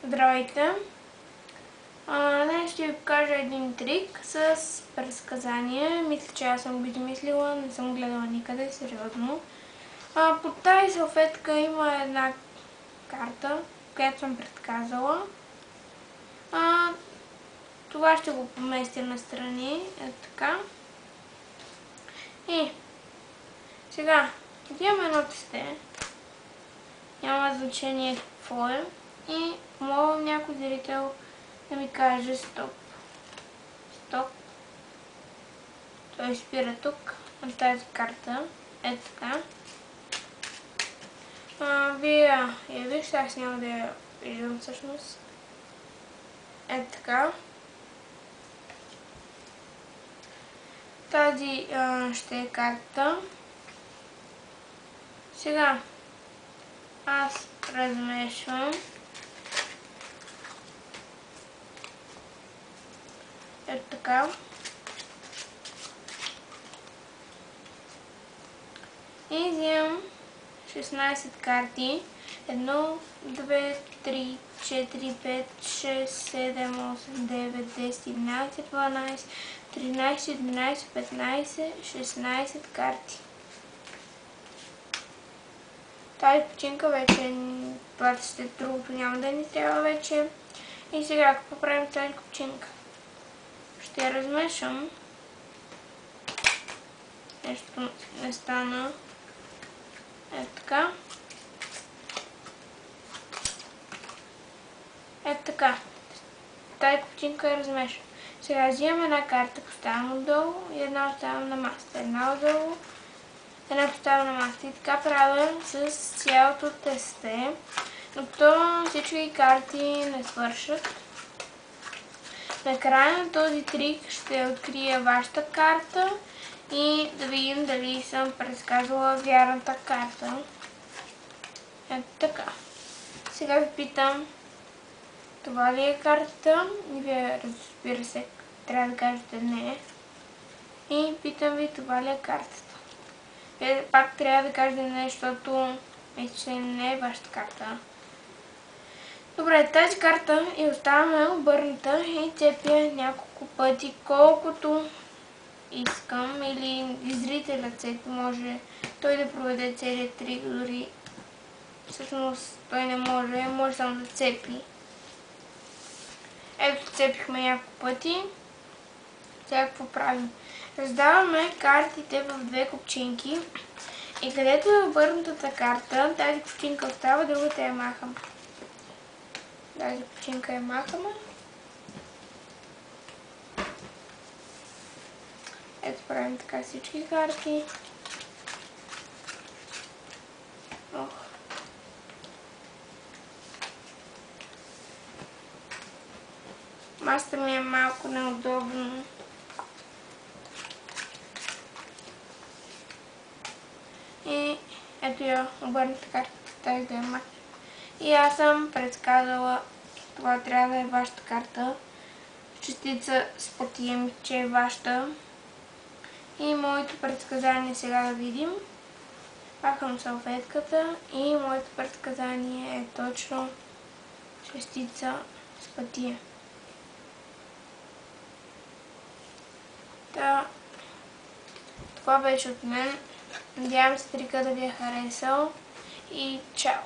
Здравейте! Днес ще ви покажа един трик с предсказание. Мисля, че аз съм го измислила, не съм гледала никъде, сериозно. Под тази салфетка има една карта, която съм предсказала. Това ще го поместя настрани, така. И сега, взимам едно тесте, няма значение какво е, и моля някой зрител да ми каже стоп. Стоп. Той спира тук, на тази карта. Ето така. Вие я вижте, аз няма да я виждам всъщност. Ето така. Тази ще е карта. Сега аз размешвам. Ето така. И взимам 16 карти. 1, 2, 3, 4, 5, 6, 7, 8, 9, 10, 11, 12, 13, 12, 15, 16 карти. Тази починка вече, това след другото няма да ни трябва вече. И сега какво правим с тази купчинка? Ще я размешам. Нещо не стана. Ето така. Ето така. Тази купчинка я размешам. Сега взимам една карта, поставям отдолу и една оставям на масата. Една отдолу, една поставям на масата. И така правя с цялото тесте, докато всички карти не свършат. Накрая на този трик ще открия вашата карта и да видим дали съм предсказала вярната карта. Ето така. Сега ви питам, това ли е картата? И вие, разбира се, трябва да кажете не. И питам ви, това ли е картата? Вие пак трябва да кажете не, защото мисля, не е вашата карта. Добре, тази карта я оставяме обърната и цепя няколко пъти, колкото искам, или зрителят цепи, може той да проведе целият трик, дори всъщност той не може само да цепи. Ето, цепихме няколко пъти. Сега какво правим? Раздаваме картите в две купчинки и където е обърнатата карта, тази купчинка остава, другата я махаме. Тази купчинка я махаме. Ето, правим така всички карти. Масата ми е малко неудобно. И ето я обърната карта, тази да я махна. И аз съм предсказала, това трябва да е вашата карта. Частица с пътия, че е вашата. И моето предсказание сега да видим. Пахам салфетката и моето предсказание е точно частица с пътия. Това беше от мен. Надявам се трика да ви е харесал и чао!